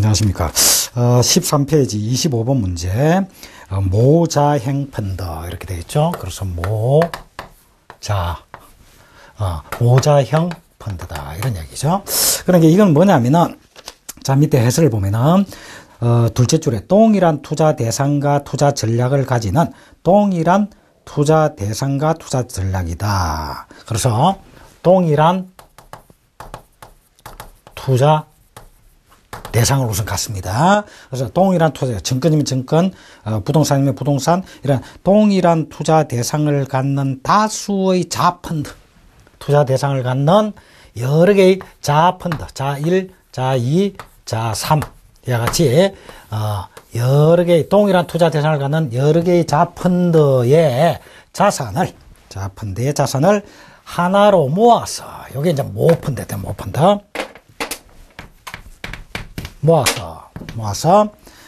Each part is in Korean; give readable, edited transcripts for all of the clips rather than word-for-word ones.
안녕하십니까. 13페이지 25번 문제. 모자행 펀드. 이렇게 되어 있죠. 그래서 모자형 펀드다. 이런 얘기죠. 그러니까 이건 뭐냐면은, 자, 밑에 해설을 보면은, 둘째 줄에 동일한 투자 대상과 투자 전략을 가지는 동일한 투자 대상과 투자 전략이다. 그래서 동일한 투자 대상을 우선 갖습니다. 그래서 동일한 투자, 증권이면 증권, 부동산이면 부동산, 이런 동일한 투자 대상을 갖는 다수의 자펀드, 투자 대상을 갖는 여러 개의 자펀드, 자1, 자2, 자3, 이와 같이 여러 개의 동일한 투자 대상을 갖는 여러 개의 자펀드의 자산을 하나로 모아서, 요게 이제 모펀드다, 모펀드.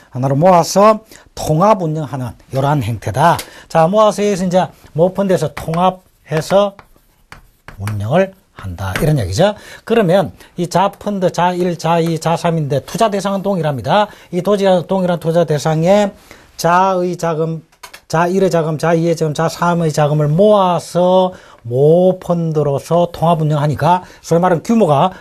하나로 모아서 통합 운영하는 이러한 형태다. 자, 모아서 해서 이제 모펀드에서 통합해서 운영을 한다. 이런 얘기죠. 그러면 이 자펀드 자1, 자2, 자3인데 투자 대상은 동일합니다. 이 동일한 투자 대상에 자의 자금, 자1의 자금, 자2의 자금, 자3의 자금을 모아서 모펀드로서 통합 운영하니까 소위 말하는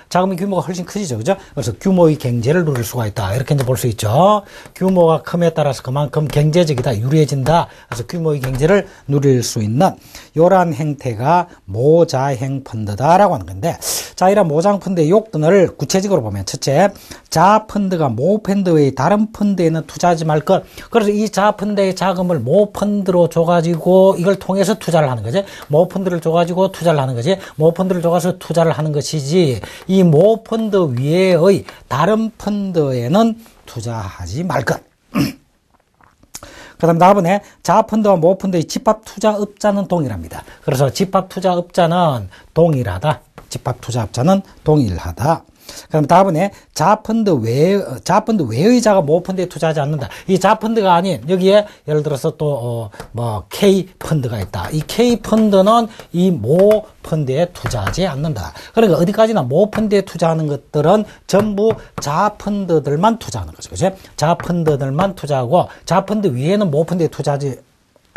자금의 규모가 훨씬 크지죠. 그죠? 그래서 규모의 경제를 누릴 수가 있다. 이렇게 이제 볼 수 있죠. 규모가 큼에 따라서 그만큼 경제적이다. 유리해진다. 그래서 규모의 경제를 누릴 수 있는 이러한 형태가 모자행 펀드다라고 하는 건데, 자, 이런 모자행 펀드의 요건을 구체적으로 보면, 첫째, 자펀드가 모펀드의 다른 펀드에는 투자하지 말 것. 그래서 이 자펀드의 자금을 모펀드로 줘가지고 이걸 통해서 투자를 하는 거지. 모펀드를 줘가지고 투자를 하는 거지. 모펀드를 줘가지고 투자를 하는 것이지, 이 모펀드 위에의 다른 펀드에는 투자하지 말 것. 그 다음 다음에 자펀드와 모펀드의 집합투자업자는 동일합니다. 그래서 집합투자업자는 동일하다. 그럼 다음에 자펀드 외의 자가 모펀드에 투자하지 않는다. 이 자펀드가 아닌, 여기에 예를 들어서 또 K펀드가 있다. 이 K펀드는 이 모펀드에 투자하지 않는다. 그러니까 어디까지나 모펀드에 투자하는 것들은 전부 자펀드들만 투자하는 거죠. 그죠? 자펀드들만 투자하고, 자펀드 위에는 모펀드에 투자하지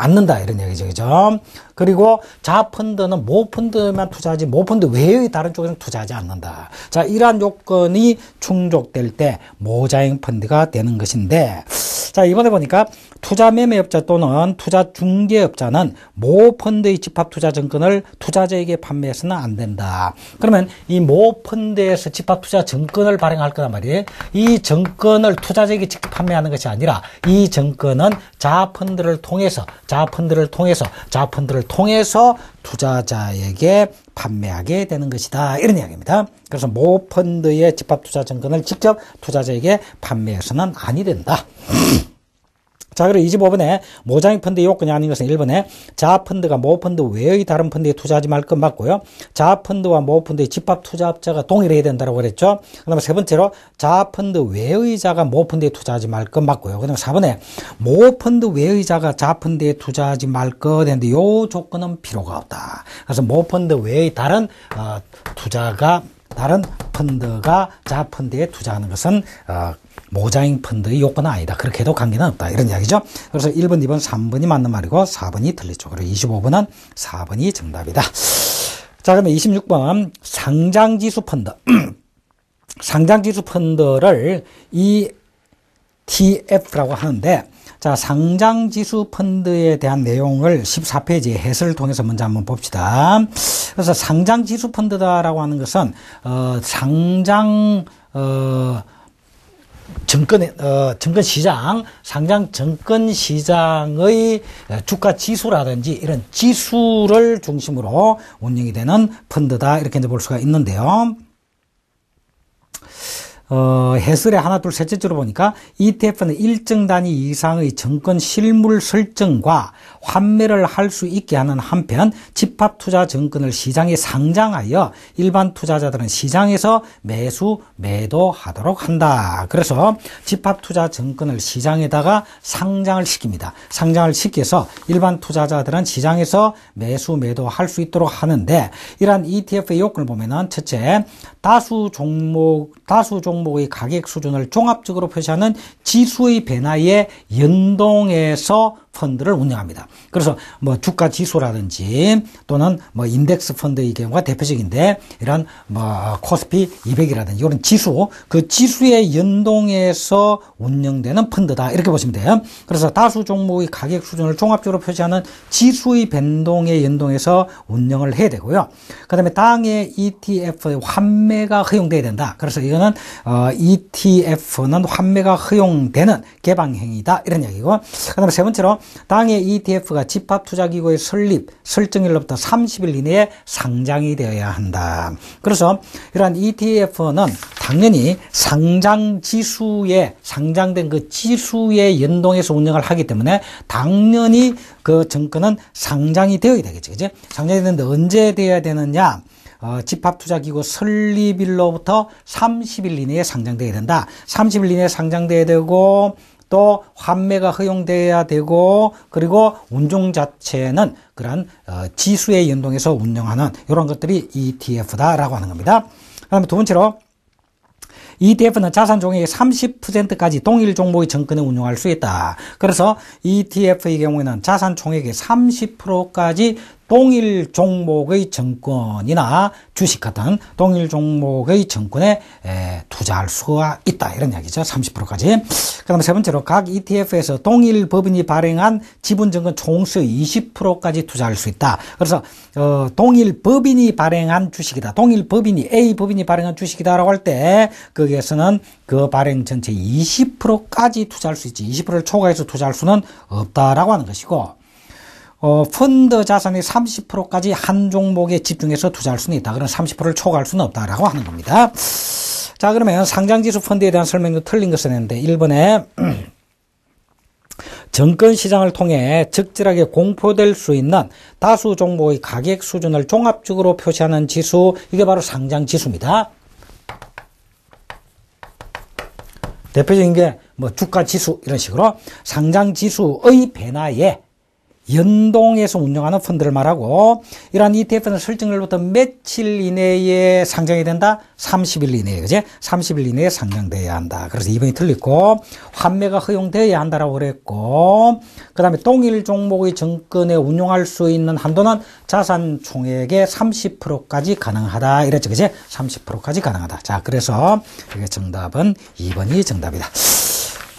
않는다. 이런 얘기죠. 그죠? 그리고 자펀드는 모펀드만 투자하지 모펀드 외의 다른 쪽에는 투자하지 않는다. 자, 이러한 요건이 충족될 때 모자행 펀드가 되는 것인데, 자, 이번에 보니까 투자 매매업자 또는 투자 중개업자는 모펀드의 집합투자증권을 투자자에게 판매해서는 안 된다. 그러면 이 모펀드에서 집합투자증권을 발행할 거란 말이에요. 이 증권을 투자자에게 직접 판매하는 것이 아니라 이 증권은 자펀드를 통해서 투자자에게 판매하게 되는 것이다. 이런 이야기입니다. 그래서 모펀드의 집합투자증권을 직접 투자자에게 판매해서는 아니 된다. 자, 그리고 25번에 모자행 펀드의 요건이 아닌 것은 1번에 자펀드가 모펀드 외의 다른 펀드에 투자하지 말 것 맞고요. 자펀드와 모펀드의 집합투자업자가 동일해야 된다고 그랬죠. 그 다음에 세 번째로 자펀드 외의 자가 모펀드에 투자하지 말 것 맞고요. 그 다음에 4번에 모펀드 외의 자가 자펀드에 투자하지 말 것 했는데 요 조건은 필요가 없다. 그래서 모펀드 외의 다른 펀드가 자펀드에 투자하는 것은 모자행 펀드의 요건은 아니다. 그렇게 해도 관계는 없다. 이런 이야기죠. 그래서 1번, 2번, 3번이 맞는 말이고 4번이 틀리죠. 그리고 25번은 4번이 정답이다. 자, 그러면 26번 상장지수 펀드. 상장지수 펀드를 ETF라고 하는데, 자, 상장지수 펀드에 대한 내용을 14페이지 해설을 통해서 먼저 한번 봅시다. 그래서 상장지수 펀드다라고 하는 것은 상장 증권 시장의 주가 지수라든지 이런 지수를 중심으로 운영이 되는 펀드다. 이렇게 이제 볼 수가 있는데요. 해설의 하나, 둘, 셋째로 보니까 ETF는 일정 단위 이상의 증권 실물 설정과 환매를 할 수 있게 하는 한편 집합투자 증권을 시장에 상장하여 일반 투자자들은 시장에서 매도하도록 한다. 그래서 집합투자 증권을 시장에다가 상장을 시킵니다. 상장을 시켜서 일반 투자자들은 시장에서 매도할 수 있도록 하는데, 이러한 ETF의 요건을 보면은 첫째, 다수 종목 종목의 가격 수준을 종합적으로 표시하는 지수의 변화에 연동해서 펀드를 운영합니다. 그래서 뭐 주가 지수라든지 또는 뭐 인덱스 펀드의 경우가 대표적인데 이런 뭐 코스피 200이라든지 이런 지수, 그 지수에 연동해서 운영되는 펀드다 이렇게 보시면 돼요. 그래서 다수 종목의 가격 수준을 종합적으로 표시하는 지수의 변동에 연동해서 운영을 해야 되고요. 그 다음에 당해 ETF의 환매가 허용돼야 된다. 그래서 이거는 ETF는 환매가 허용되는 개방행위다 이런 얘기고, 그 다음에 세 번째로 당해 ETF가 집합투자기구의 설립 설정일로부터 30일 이내에 상장이 되어야 한다. 그래서 이러한 ETF는 당연히 상장지수에 상장된 그 지수에 연동해서 운영을 하기 때문에 당연히 그 증권은 상장이 되어야 되겠죠. 그죠? 상장이 되는데 언제 되어야 되느냐? 집합투자기구 설립일로부터 30일 이내에 상장되어야 된다. 30일 이내에 상장되어야 되고 또 환매가 허용돼야 되고, 그리고 운종 자체는 그런 지수에 연동해서 운영하는 이런 것들이 ETF다라고 하는 겁니다. 그다음에 두 번째로 ETF는 자산 종액의 30%까지 동일 종목의 증권을 운용할 수 있다. 그래서 ETF의 경우에는 자산 총액의 30%까지 동일 종목의 증권이나 주식 같은 동일 종목의 증권에 투자할 수가 있다. 이런 이야기죠. 30%까지. 그 다음에 세 번째로 각 ETF에서 동일 법인이 발행한 지분증권 총수의 20%까지 투자할 수 있다. 그래서 동일 법인이 발행한 주식이다. 동일 법인이 A 법인이 발행한 주식이다라고 할 때 거기에서는 그 발행 전체 20%까지 투자할 수 있지. 20%를 초과해서 투자할 수는 없다라고 하는 것이고, 펀드 자산의 30%까지 한 종목에 집중해서 투자할 수는 있다. 그럼 30%를 초과할 수는 없다라고 하는 겁니다. 자, 그러면 상장지수 펀드에 대한 설명도 틀린 것을 했는데 1번에 증권시장을 통해 적절하게 공표될 수 있는 다수 종목의 가격 수준을 종합적으로 표시하는 지수, 이게 바로 상장지수입니다. 대표적인 게 뭐 주가지수 이런 식으로 상장지수의 변화에 연동해서 운영하는 펀드를 말하고, 이러한 ETF는 설정일로부터 며칠 이내에 상장이 된다? 30일 이내에, 그지? 30일 이내에 상장돼야 한다. 그래서 2번이 틀렸고, 환매가 허용되어야 한다라고 그랬고, 그 다음에 동일 종목의 증권에 운용할 수 있는 한도는 자산 총액의 30%까지 가능하다. 이랬죠, 그지? 30%까지 가능하다. 자, 그래서 이게 정답은 2번이 정답이다.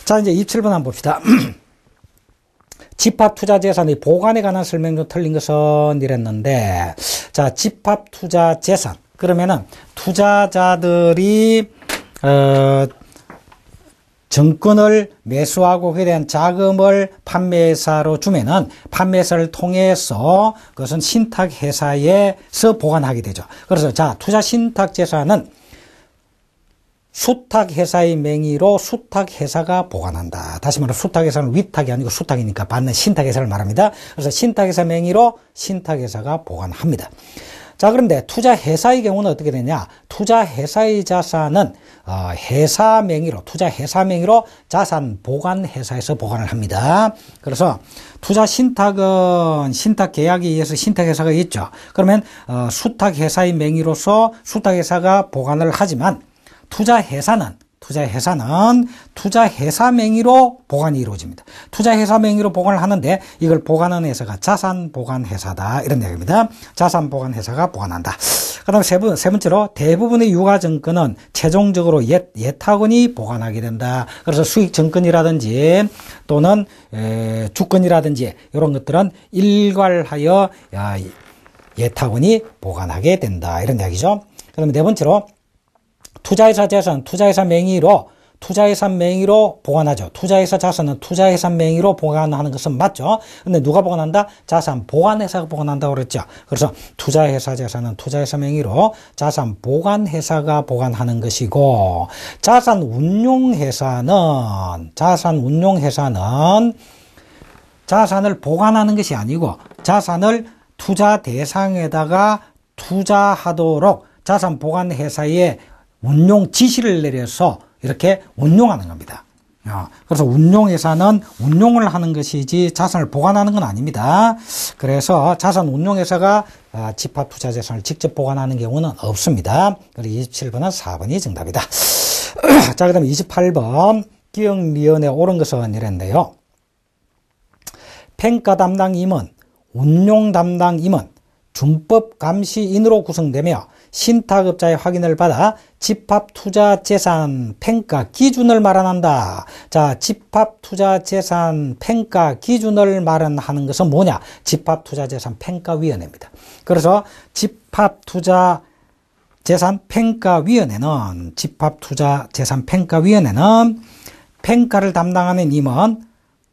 자, 이제 27번 한번 봅시다. 집합투자재산의 보관에 관한 설명 좀 틀린 것은 이랬는데, 자, 집합투자재산. 그러면은 투자자들이 증권을 매수하고 그에 대한 자금을 판매사로 주면은 판매사를 통해서 그것은 신탁회사에서 보관하게 되죠. 그래서 자, 투자신탁재산은 수탁회사의 명의로 수탁회사가 보관한다. 다시 말해 수탁회사는 위탁이 아니고 수탁이니까 받는 신탁회사를 말합니다. 그래서 신탁회사 명의로 신탁회사가 보관합니다. 자, 그런데 투자회사의 경우는 어떻게 되냐? 투자회사의 자산은 회사 명의로, 투자회사 명의로 자산 보관회사에서 보관을 합니다. 그래서 투자신탁은 신탁계약에 의해서 신탁회사가 있죠. 그러면 수탁회사의 명의로서 수탁회사가 보관을 하지만 투자회사는 투자회사 명의로 보관이 이루어집니다. 투자회사 명의로 보관을 하는데 이걸 보관하는 회사가 자산보관회사다. 이런 얘기입니다. 자산보관회사가 보관한다. 그 다음에 세 번째로 대부분의 유가증권은 최종적으로 예탁원이 보관하게 된다. 그래서 수익증권이라든지 또는 주권이라든지 이런 것들은 일괄하여 예탁원이 보관하게 된다. 이런 이야기죠. 그 다음에 네 번째로 투자회사 재산, 투자회사 명의로 보관하죠. 투자회사 자산은 투자회사 명의로 보관하는 것은 맞죠. 근데 누가 보관한다? 자산 보관회사가 보관한다고 그랬죠. 그래서 투자회사 재산은 투자회사 명의로 자산 보관회사가 보관하는 것이고, 자산 운용회사는 자산을 보관하는 것이 아니고 자산을 투자 대상에다가 투자하도록 자산 보관회사에 운용 지시를 내려서 이렇게 운용하는 겁니다. 그래서 운용회사는 운용을 하는 것이지 자산을 보관하는 건 아닙니다. 그래서 자산 운용회사가 집합투자재산을 직접 보관하는 경우는 없습니다. 그리고 27번은 4번이 정답이다. 자, 그 다음에 28번 기억미연에 옳은 것은 이랬는데요. 평가 담당 임원, 운용 담당 임원, 준법 감시인으로 구성되며 신탁업자의 확인을 받아 집합투자재산 평가 기준을 마련한다. 자, 집합투자재산 평가 기준을 마련하는 것은 뭐냐? 집합투자재산 평가위원회입니다. 그래서 집합투자재산 평가위원회는 평가를 담당하는 임원,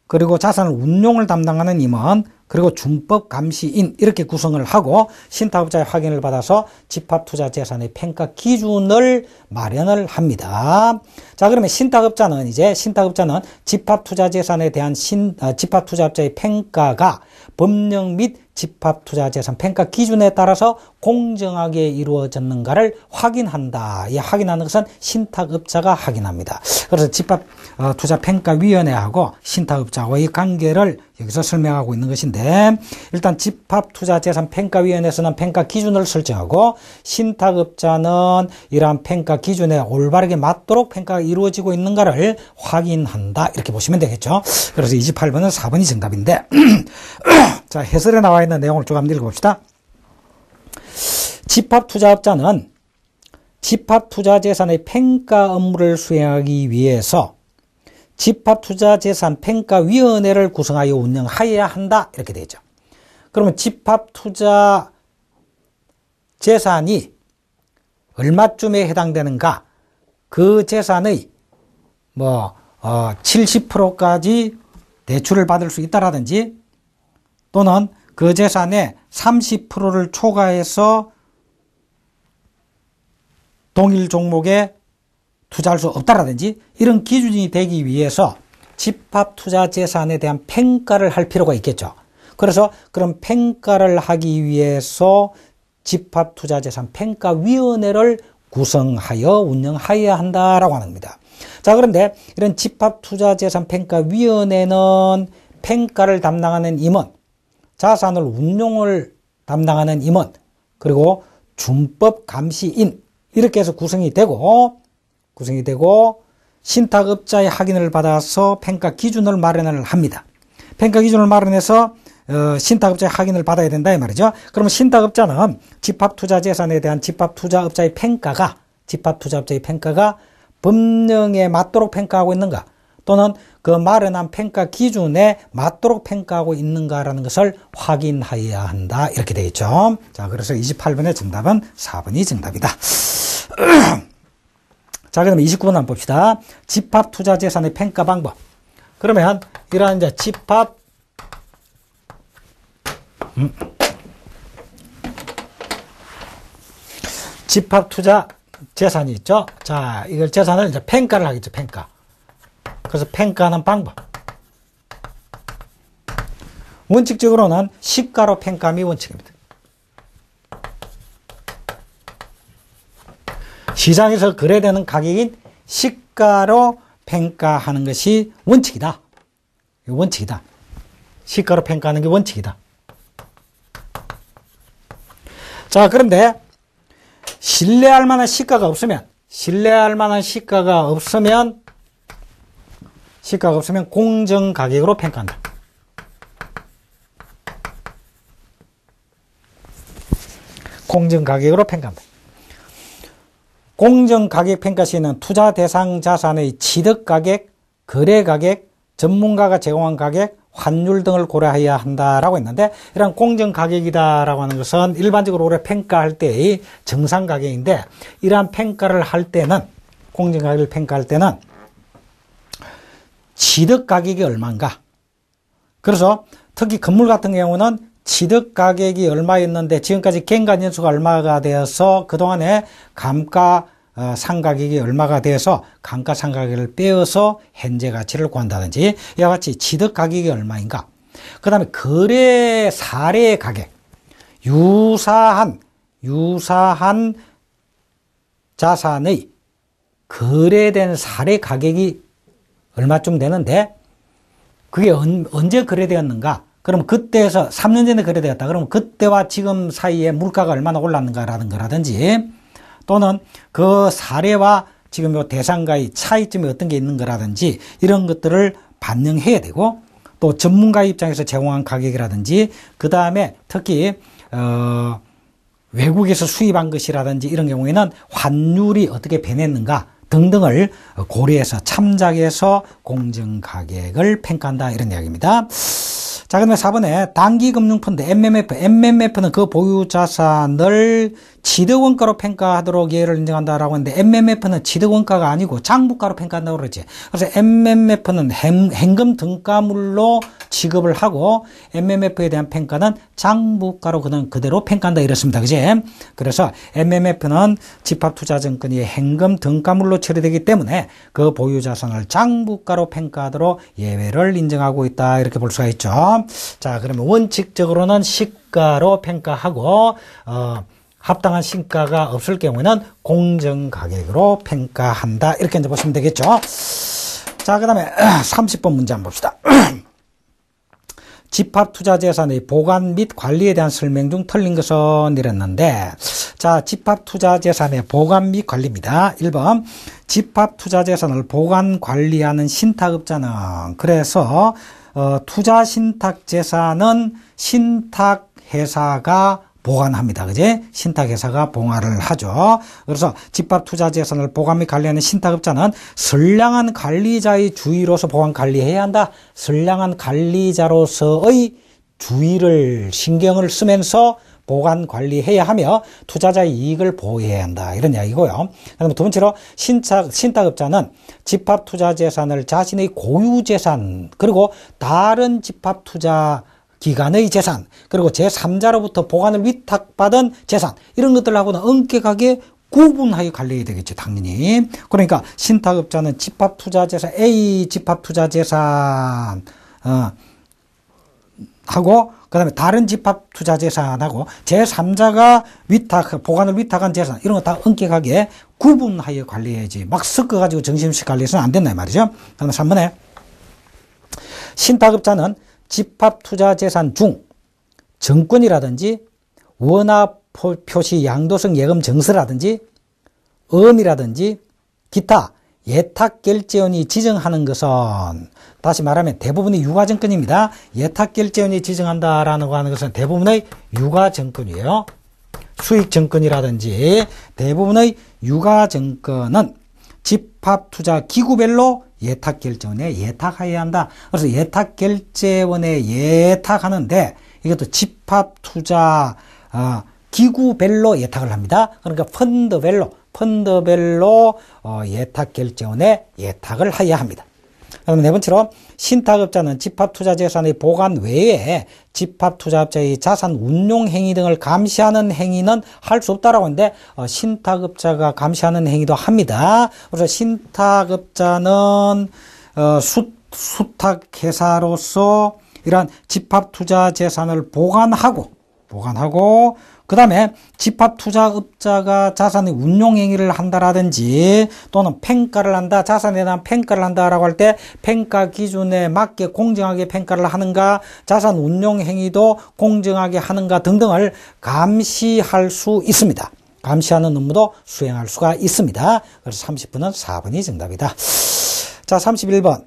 그리고 자산을 운용을 담당하는 임원, 그리고 준법 감시인 이렇게 구성을 하고 신탁업자의 확인을 받아서 집합투자재산의 평가 기준을 마련을 합니다. 자, 그러면 신탁업자는 집합투자재산에 대한 집합투자업자의 평가가 법령 및 집합투자재산 평가 기준에 따라서 공정하게 이루어졌는가를 확인한다. 이 확인하는 것은 신탁업자가 확인합니다. 그래서 집합투자평가위원회하고 신탁업자와의 관계를 여기서 설명하고 있는 것인데, 일단 집합투자재산평가위원회에서는 평가 기준을 설정하고 신탁업자는 이러한 평가 기준에 올바르게 맞도록 평가가 이루어지고 있는가를 확인한다. 이렇게 보시면 되겠죠. 그래서 28번은 4번이 정답인데 자, 해설에 나와 있는 내용을 쭉 한번 읽어봅시다. 집합투자업자는 집합투자재산의 평가 업무를 수행하기 위해서 집합투자재산 평가위원회를 구성하여 운영하여야 한다. 이렇게 되죠. 그러면 집합투자재산이 얼마쯤에 해당되는가? 그 재산의 70%까지 대출을 받을 수 있다라든지, 또는 그 재산의 30%를 초과해서 동일 종목에 투자할 수 없다라든지, 이런 기준이 되기 위해서 집합투자재산에 대한 평가를 할 필요가 있겠죠. 그래서 그런 평가를 하기 위해서 집합투자재산 평가위원회를 구성하여 운영하여야 한다라고 하는 겁니다. 자, 그런데 이런 집합투자재산 평가위원회는 평가를 담당하는 임원, 자산을 운용을 담당하는 임원, 그리고 준법 감시인 이렇게 해서 구성이 되고 신탁업자의 확인을 받아서 평가 기준을 마련을 합니다. 평가 기준을 마련해서 신탁업자의 확인을 받아야 된다 이 말이죠. 그러면 신탁업자는 집합투자재산에 대한 집합투자업자의 평가가 법령에 맞도록 평가하고 있는가, 또는 그 마련한 평가 기준에 맞도록 평가하고 있는가라는 것을 확인하여야 한다. 이렇게 되겠죠. 자, 그래서 28번의 정답은 4번이 정답이다. 자, 그러면 29번 한번 봅시다. 집합투자재산의 평가 방법. 그러면 이러한 이제 집합투자 재산이 있죠. 자, 이걸 재산을 이제 평가를 하겠죠. 평가. 그래서 평가하는 방법. 원칙적으로는 시가로 평가함이 원칙입니다. 시장에서 거래되는 가격인 시가로 평가하는 것이 원칙이다. 원칙이다. 시가로 평가하는 게 원칙이다. 자, 그런데 신뢰할 만한 시가가 없으면 공정 가격으로 평가한다. 공정 가격으로 평가한다. 공정 가격 평가 시에는 투자 대상 자산의 취득 가격, 거래 가격, 전문가가 제공한 가격, 환율 등을 고려해야 한다라고 했는데, 이런 공정 가격이다라고 하는 것은 일반적으로 우리가 평가할 때의 정상 가격인데, 이러한 평가를 할 때는, 공정 가격을 평가할 때는 취득 가격이 얼마인가? 그래서 특히 건물 같은 경우는 취득 가격이 얼마였는데 지금까지 갱간 연수가 얼마가 되어서 그동안에 감가상가격이 얼마가 되어서 감가상가격을 빼어서 현재 가치를 구한다든지, 이와 같이 취득 가격이 얼마인가? 그 다음에 거래 사례 가격, 유사한 자산의 거래된 사례 가격이 얼마쯤 되는데, 그게 언제 거래되었는가? 그럼 그때에서 3년 전에 거래되었다. 그러면 그때와 지금 사이에 물가가 얼마나 올랐는가라는 거라든지, 또는 그 사례와 지금 요 대상과의 차이점이 어떤 게 있는 거라든지 이런 것들을 반영해야 되고, 또 전문가 입장에서 제공한 가격이라든지, 그 다음에 특히 외국에서 수입한 것이라든지 이런 경우에는 환율이 어떻게 변했는가 등등을 고려해서 참작해서 공정가격을 평가한다, 이런 이야기입니다. 자, 그다음에 4번에 단기금융펀드 MMF는 그 보유자산을 취득원가로 평가하도록 예외를 인정한다라고 하는데, MMF는 취득원가가 아니고 장부가로 평가한다고 그러지. 그래서 MMF는 현금 등가물로 취급을 하고, MMF에 대한 평가는 장부가로 그대로 평가한다, 이렇습니다. 그지? 그래서 MMF는 집합투자증권이 현금 등가물로 처리되기 때문에 그 보유자산을 장부가로 평가하도록 예외를 인정하고 있다, 이렇게 볼 수가 있죠. 자, 그러면 원칙적으로는 시가로 평가하고, 합당한 시가가 없을 경우에는 공정가격으로 평가한다, 이렇게 이제 보시면 되겠죠. 자, 그 다음에 30번 문제 한번 봅시다. 집합투자재산의 보관 및 관리에 대한 설명 중 틀린 것은 이랬는데, 자, 집합투자재산의 보관 및 관리입니다. 1번, 집합투자재산을 보관 관리하는 신탁업자는, 그래서 투자신탁재산은 신탁회사가 보관합니다. 그지? 신탁회사가 봉화를 하죠. 그래서 집합투자재산을 보관 및 관리하는 신탁업자는 선량한 관리자의 주의로서 보관 관리해야 한다. 선량한 관리자로서의 주의를 신경을 쓰면서 보관 관리해야 하며 투자자의 이익을 보호해야 한다, 이런 이야기고요. 그다음에 두 번째로 신탁업자는 집합투자재산을 자신의 고유재산, 그리고 다른 집합투자 기관의 재산, 그리고 제3자로부터 보관을 위탁받은 재산, 이런 것들하고는 엄격하게 구분하여 관리해야 되겠죠, 당연히. 그러니까 신탁업자는 집합투자재산, A 집합투자재산 하고, 그 다음에 다른 집합투자재산하고 제3자가 보관을 위탁한 재산, 이런 거 다 엄격하게 구분하여 관리해야지, 막 섞어가지고 정신없이 관리해서는 안 된다, 이 말이죠. 그 다음에 3번에 신탁업자는 집합투자재산 중 정권이라든지 원화 표시 양도성 예금 정서라든지 어음이라든지 기타 예탁결제원이 지정하는 것은, 다시 말하면 대부분의 유가증권입니다. 예탁결제원이 지정한다라는 거 하는 것은 대부분의 유가증권이에요. 수익증권이라든지 대부분의 유가증권은 집합투자기구별로 예탁결제원에 예탁해야 한다. 그래서 예탁결제원에 예탁하는데 이것도 집합투자 기구별로 예탁을 합니다. 그러니까 펀드별로 예탁결제원에 예탁을 해야 합니다. 그다음에 네 번째로 신탁업자는 집합투자재산의 보관 외에 집합투자업자의 자산 운용 행위 등을 감시하는 행위는 할 수 없다라고 하는데, 신탁업자가 감시하는 행위도 합니다. 그래서 신탁업자는 수탁회사로서 이러한 집합투자재산을 보관하고 그 다음에 집합투자업자가 자산의 운용행위를 한다라든지 또는 평가를 한다, 자산에 대한 평가를 한다라고 할 때 평가 기준에 맞게 공정하게 평가를 하는가, 자산 운용행위도 공정하게 하는가 등등을 감시할 수 있습니다. 감시하는 업무도 수행할 수가 있습니다. 그래서 30번은 4번이 정답이다. 자, 31번.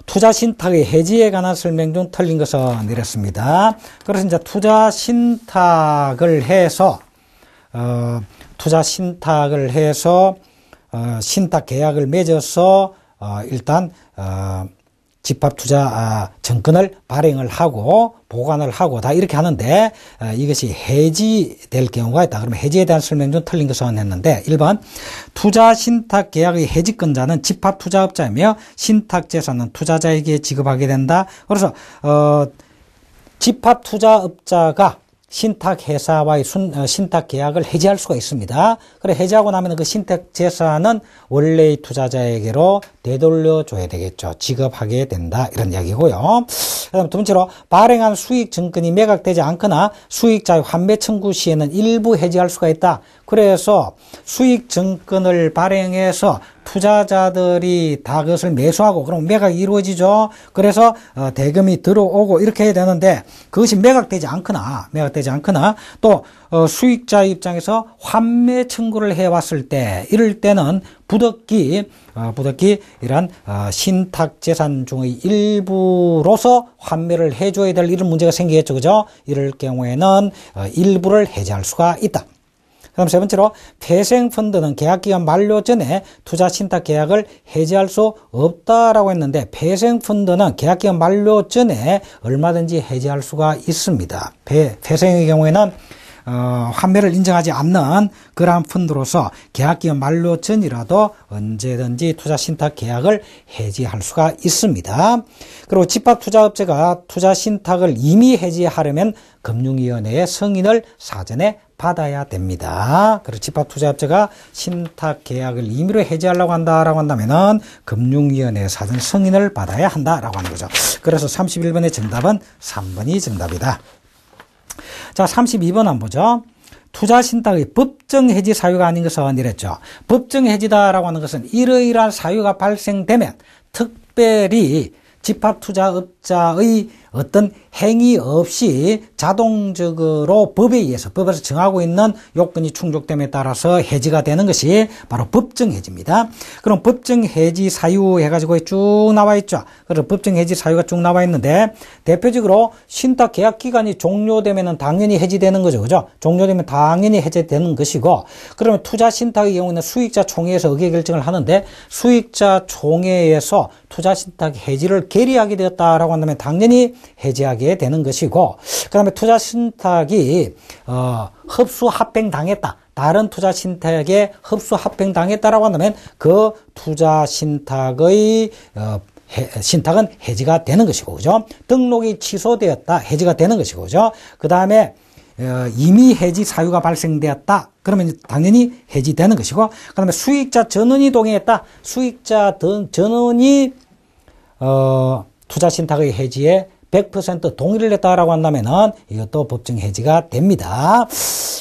투자신탁의 해지에 관한 설명 중 틀린 것은 이렇습니다. 그래서 이제 투자신탁을 해서 신탁 계약을 맺어서 일단 집합투자 증권을 발행을 하고 보관을 하고 다 이렇게 하는데, 이것이 해지될 경우가 있다. 그러면 해지에 대한 설명 중 틀린 것은 했는데, 1번 투자신탁 계약의 해지권자는 집합투자업자이며 신탁재산은 투자자에게 지급하게 된다. 그래서 집합투자업자가 신탁회사와의 신탁계약을 해지할 수가 있습니다. 그래 해지하고 나면 그 신탁재산은 원래의 투자자에게로 되돌려줘야 되겠죠. 지급하게 된다. 이런 이야기고요. 그다음 두 번째로 발행한 수익 증권이 매각되지 않거나 수익자의 환매 청구 시에는 일부 해지할 수가 있다. 그래서 수익 증권을 발행해서 투자자들이 다 그것을 매수하고 그럼 매각이 이루어지죠. 그래서 대금이 들어오고 이렇게 해야 되는데 그것이 매각되지 않거나 또 수익자 입장에서 환매 청구를 해왔을 때 이럴 때는 부득이 이런 신탁재산 중의 일부로서 환매를 해줘야 될 이런 문제가 생기겠죠. 그죠? 이럴 경우에는 일부를 해지할 수가 있다. 그럼 세 번째로 폐생펀드는 계약기간 만료 전에 투자신탁 계약을 해지할 수 없다라고 했는데 폐생펀드는 계약기간 만료 전에 얼마든지 해지할 수가 있습니다. 폐생의 경우에는 환매를 인정하지 않는 그러한 펀드로서 계약기간 만료 전이라도 언제든지 투자신탁 계약을 해지할 수가 있습니다. 그리고 집합투자업체가 투자신탁을 이미 해지하려면 금융위원회의 승인을 사전에 받아야 됩니다. 그리고 집합투자업체가 신탁 계약을 임의로 해지하려고 한다면은 금융위원회의 사전 승인을 받아야 한다라고 하는 거죠. 그래서 31번의 정답은 3번이 정답이다. 자, 32번 한번 보죠. 투자신탁의 법정 해지 사유가 아닌 것은 이랬죠. 법정 해지다라고 하는 것은 이러이러한 사유가 발생되면 특별히 집합투자업자의 어떤 행위 없이 자동적으로 법에 의해서 법에서 정하고 있는 요건이 충족됨에 따라서 해지가 되는 것이 바로 법정해지입니다. 그럼 법정해지 사유 해가지고 쭉 나와 있죠. 그래서 법정해지 사유가 쭉 나와 있는데 대표적으로 신탁 계약 기간이 종료되면 당연히 해지되는 거죠. 그죠? 종료되면 당연히 해지되는 것이고 그러면 투자신탁의 경우는 수익자 총회에서 의결결정을 하는데 수익자 총회에서 투자신탁 해지를 결의하게 되었다라고 한다면 당연히 해지하게 되는 것이고 그 다음에 투자신탁이 흡수 합병당했다. 다른 투자신탁에 흡수 합병당했다라고 한다면 그 투자신탁의 신탁은 해지가 되는 것이고 그죠? 등록이 취소되었다. 해지가 되는 것이고 그죠? 그 다음에 이미 해지 사유가 발생되었다. 그러면 당연히 해지되는 것이고 그 다음에 수익자 전원이 동의했다. 수익자 전원이 투자신탁의 해지에 100% 동의를 했다라고 한다면은 이것도 법정 해지가 됩니다.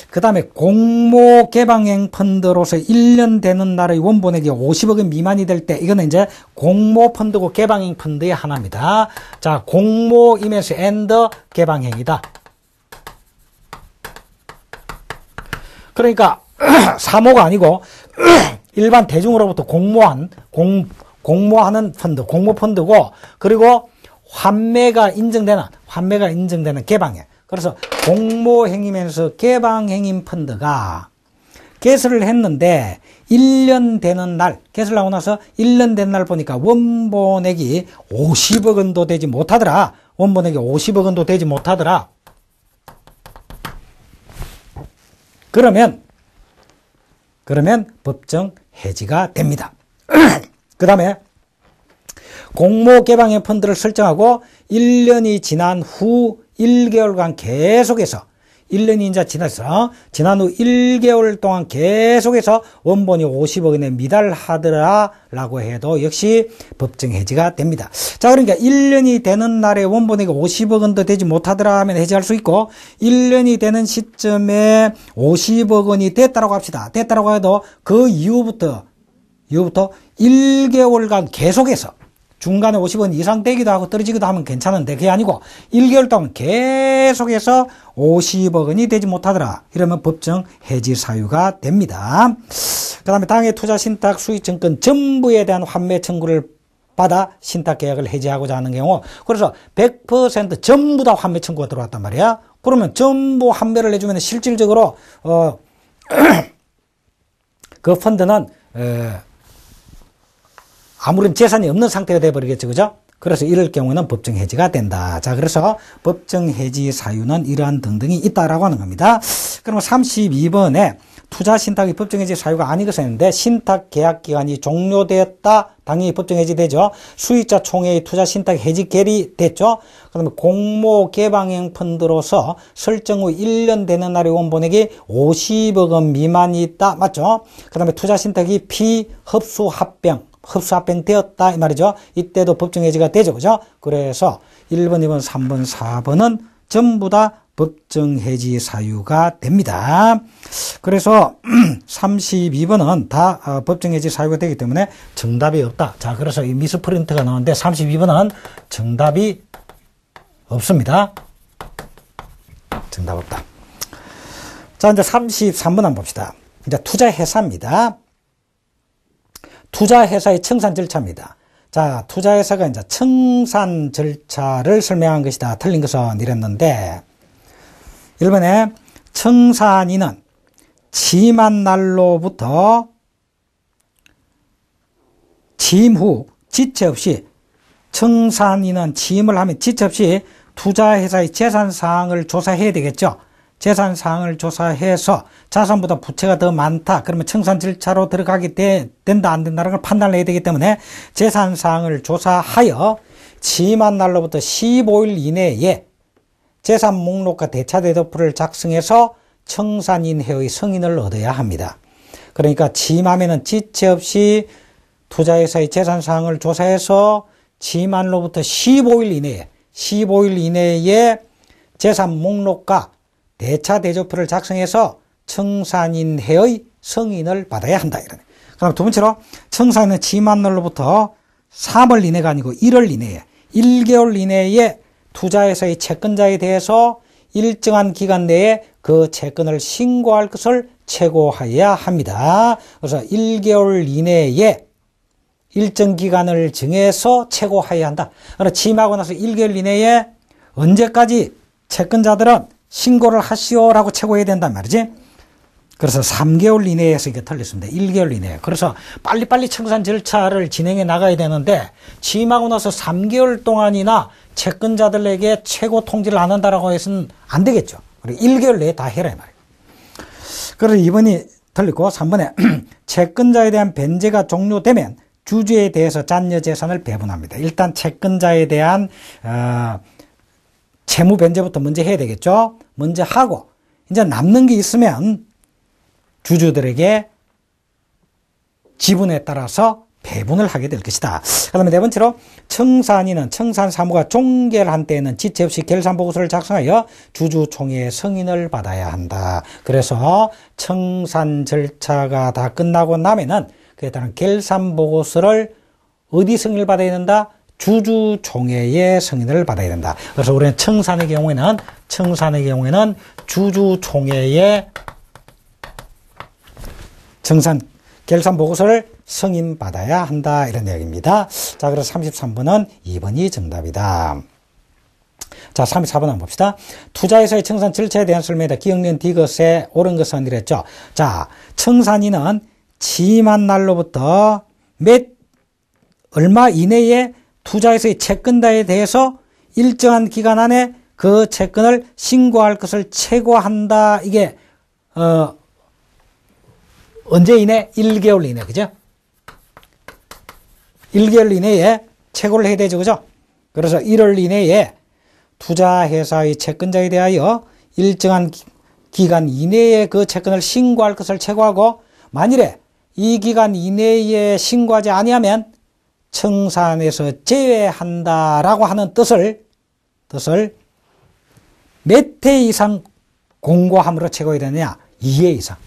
그 다음에 공모 개방형 펀드로서 1년 되는 날의 원본액이 50억 원 미만이 될 때 이거는 이제 공모 펀드고 개방형 펀드의 하나입니다. 자, 공모이면서 앤더 개방형이다. 그러니까 사모가 아니고 일반 대중으로부터 공모하는 펀드, 공모 펀드고 그리고 환매가 인정되는 개방형. 그래서 공모행이면서 개방행인 펀드가 개설을 했는데 1년 되는 날, 개설하고 나서 1년 된 날 보니까 원본액이 50억 원도 되지 못하더라. 원본액이 50억 원도 되지 못하더라. 그러면 법정 해지가 됩니다. 그 다음에 공모 개방형 펀드를 설정하고 1년이 지난 후 1개월간 계속해서 1년이 이제 지난 후 1개월 동안 계속해서 원본이 50억 원에 미달하더라라고 해도 역시 법정 해지가 됩니다. 자, 그러니까 1년이 되는 날에 원본액이 50억 원도 되지 못하더라 하면 해지할 수 있고 1년이 되는 시점에 50억 원이 됐다라고 합시다. 됐다라고 해도 그 이후부터 1개월간 계속해서 중간에 50원 이상 되기도 하고 떨어지기도 하면 괜찮은데 그게 아니고 1개월 동안 계속해서 50억 원이 되지 못하더라. 이러면 법정 해지 사유가 됩니다. 그 다음에 당해 투자신탁 수익증권 전부에 대한 환매 청구를 받아 신탁 계약을 해지하고자 하는 경우 그래서 100% 전부 다 환매 청구가 들어왔단 말이야. 그러면 전부 환매를 해주면 실질적으로 그 펀드는 아무런 재산이 없는 상태가 되어버리겠죠. 그죠? 그래서 이럴 경우는 법정 해지가 된다. 자, 그래서 법정 해지 사유는 이러한 등등이 있다라고 하는 겁니다. 그러면 32번에 투자 신탁이 법정 해지 사유가 아니것을 했는데 신탁 계약 기간이 종료되었다. 당연히 법정 해지되죠. 수익자 총회의 투자 신탁 해지 결의됐죠. 그다음에 공모 개방형 펀드로서 설정 후 1년 되는 날의 원본액이 50억 원 미만이 있다. 맞죠? 그다음에 투자 신탁이 피흡수 합병 흡수합병되었다 이 말이죠. 이때도 법정해지가 되죠. 그죠? 그래서 1번, 2번, 3번, 4번은 전부 다 법정해지 사유가 됩니다. 그래서 32번은 다 법정해지 사유가 되기 때문에 정답이 없다. 자, 그래서 이 미스프린트가 나오는데 32번은 정답이 없습니다. 정답 없다. 자, 이제 33번 한번 봅시다. 이제 투자회사입니다. 투자회사의 청산 절차입니다. 자, 투자회사가 이제 청산 절차를 설명한 것이다. 틀린 것은 이랬는데, 1번에 청산인은 취임한 날로부터 취임 후 지체 없이, 청산인은 취임을 하면 지체 없이 투자회사의 재산사항을 조사해야 되겠죠. 재산사항을 조사해서 자산보다 부채가 더 많다. 그러면 청산 절차로 들어가게 된다 안 된다는 걸 판단을 해야 되기 때문에 재산사항을 조사하여 취임한 날로부터 15일 이내에 재산 목록과 대차대조표를 작성해서 청산인회의 승인을 얻어야 합니다. 그러니까 취임하면은 지체 없이 투자회사의 재산사항을 조사해서 취임한 날로부터 15일 이내에 재산 목록과 대차대조표를 작성해서 청산인회의 승인을 받아야 한다. 이러네. 그럼 두 번째로 청산인은 취임한 날로부터 3월 이내가 아니고 1월 이내에 1개월 이내에 투자회사의 채권자에 대해서 일정한 기간 내에 그 채권을 신고할 것을 최고해야 합니다. 그래서 1개월 이내에 일정 기간을 정해서 최고해야 한다. 그래서 취임하고 나서 1개월 이내에 언제까지 채권자들은 신고를 하시오라고 최고해야 된단 말이지. 그래서 3개월 이내에서 이게 틀렸습니다. 1개월 이내에. 그래서 빨리빨리 청산 절차를 진행해 나가야 되는데 취임하고 나서 3개월 동안이나 채권자들에게 최고 통지를 안 한다라고 해서는 안 되겠죠. 그리고 1개월 내에 다 해라 이 말이에요. 그래서 2번이 틀렸고 3번에 채권자에 대한 변제가 종료되면 주주에 대해서 잔여 재산을 배분합니다. 일단 채권자에 대한 채무 변제부터 먼저 해야 되겠죠. 먼저 하고 이제 남는 게 있으면 주주들에게 지분에 따라서 배분을 하게 될 것이다. 그 다음에 네 번째로 청산인은 청산 사무가 종결한 때에는 지체 없이 결산보고서를 작성하여 주주총회의 승인을 받아야 한다. 그래서 청산 절차가 다 끝나고 나면은 그에 따른 결산보고서를 어디 승인을 받아야 된다? 주주총회의 승인을 받아야 된다. 그래서 우리는 청산의 경우에는 주주총회의 결산보고서를 승인받아야 한다. 이런 이야기입니다. 자, 그래서 33번은 2번이 정답이다. 자, 34번 한번 봅시다. 투자회사의 청산 절차에 대한 설명이다. 기억년 디귿에 옳은 것은 이랬죠. 자, 청산인은 취임한 날로부터 얼마 이내에 투자회사의 채권자에 대해서 일정한 기간 안에 그 채권을 신고할 것을 최고한다. 이게 언제 이내? 1개월 이내. 그죠? 1개월 이내에 최고를 해야 되죠. 그죠? 그래서 1월 이내에 투자회사의 채권자에 대하여 일정한 기간 이내에 그 채권을 신고할 것을 최고하고, 만일에 이 기간 이내에 신고하지 아니하면 청산에서 제외한다라고 하는 뜻을 몇 회 이상 공고함으로 최고해야 되느냐? 2회 이상.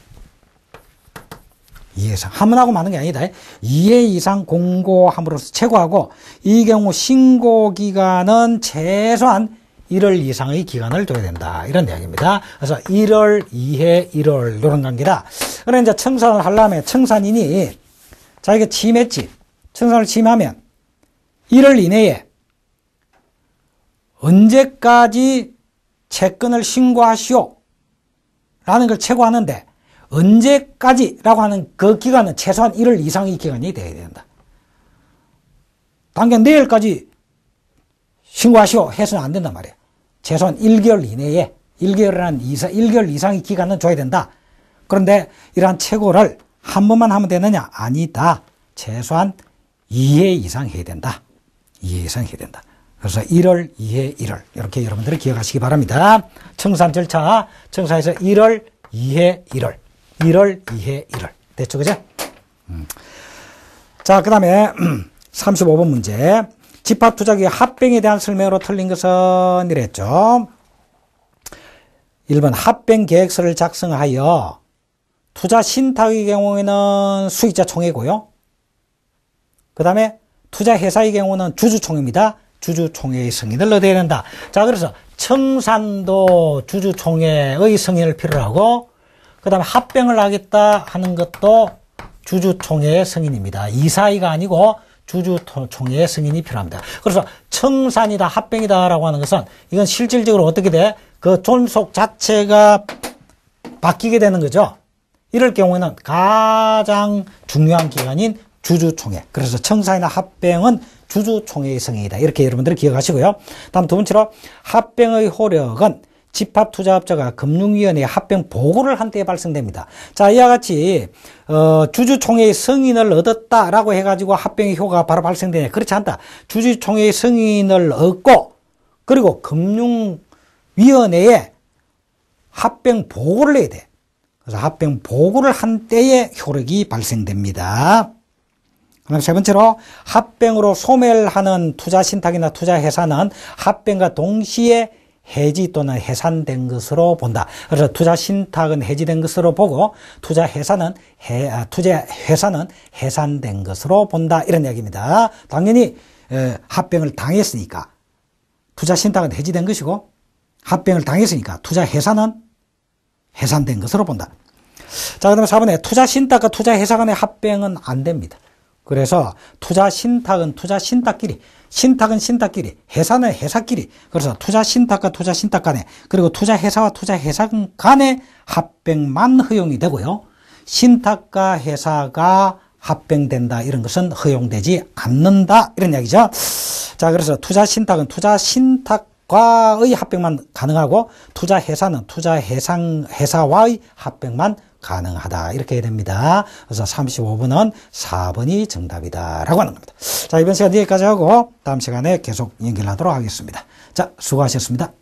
2회 이상. 한 번 하고 마는 게 아니다. 2회 이상 공고함으로써 최고하고, 이 경우 신고 기간은 최소한 1월 이상의 기간을 둬야 된다. 이런 이야기입니다. 그래서 1월, 2회, 1월 이런 관계다. 그래 이제 청산을 하려면 청산인이 자기가 취임했지. 청산을 취임하면 1월 이내에 언제까지 채권을 신고하시오 라는 걸 최고하는데, 언제까지라고 하는 그 기간은 최소한 1월 이상의 기간이 되어야 된다. 당장 내일까지 신고하시오 해서는 안 된단 말이에요. 최소한 1개월 이내에 1개월 이상의 기간은 줘야 된다. 그런데 이러한 최고를 한 번만 하면 되느냐? 아니다. 최소한 2회 이상 해야 된다. 2회 이상 해야 된다. 그래서 1월, 2회, 1월 이렇게 여러분들이 기억하시기 바랍니다. 청산 절차, 청산에서 1월, 2회, 1월 1월, 2회, 1월 됐죠? 그죠? 자, 그 다음에 35번 문제. 집합투자기의 합병에 대한 설명으로 틀린 것은 이랬죠. 1번 합병 계획서를 작성하여 투자 신탁의 경우에는 수익자 총회고요. 그 다음에 투자 회사의 경우는 주주총회입니다. 주주총회의 승인을 얻어야 된다. 자, 그래서 청산도 주주총회의 승인을 필요로 하고, 그 다음에 합병을 하겠다 하는 것도 주주총회의 승인입니다. 이사회가 아니고 주주총회의 승인이 필요합니다. 그래서 청산이다, 합병이다 라고 하는 것은 이건 실질적으로 어떻게 돼? 그 존속 자체가 바뀌게 되는 거죠. 이럴 경우에는 가장 중요한 기관인 주주총회. 그래서 청산이나 합병은 주주총회의 승인이다. 이렇게 여러분들이 기억하시고요. 다음 두 번째로 합병의 효력은 집합투자업자가 금융위원회에 합병 보고를 한 때에 발생됩니다. 자, 이와 같이 주주총회의 승인을 얻었다라고 해가지고 합병의 효과가 바로 발생되냐? 그렇지 않다. 주주총회의 승인을 얻고 그리고 금융위원회에 합병 보고를 내야 돼. 그래서 합병 보고를 한 때에 효력이 발생됩니다. 그다음 세 번째로 합병으로 소멸하는 투자신탁이나 투자회사는 합병과 동시에 해지 또는 해산된 것으로 본다. 그래서 투자신탁은 해지된 것으로 보고 투자회사는 해산된 것으로 본다. 이런 이야기입니다. 당연히 합병을 당했으니까 투자신탁은 해지된 것이고 합병을 당했으니까 투자회사는 해산된 것으로 본다. 자, 그 다음에 4번에 투자신탁과 투자회사 간의 합병은 안 됩니다. 그래서 투자신탁은 투자신탁끼리, 신탁은 신탁끼리, 회사는 회사끼리, 그래서 투자신탁과 투자신탁 간에, 그리고 투자회사와 투자회사 간의 합병만 허용이 되고요. 신탁과 회사가 합병된다, 이런 것은 허용되지 않는다, 이런 이야기죠. 자, 그래서 투자신탁은 투자신탁과의 합병만 가능하고, 투자회사는 투자회사와의 합병만 가능하다. 이렇게 해야 됩니다. 그래서 35번은 4번이 정답이다 라고 하는 겁니다. 자, 이번 시간 여기까지 하고 다음 시간에 계속 연결하도록 하겠습니다. 자, 수고하셨습니다.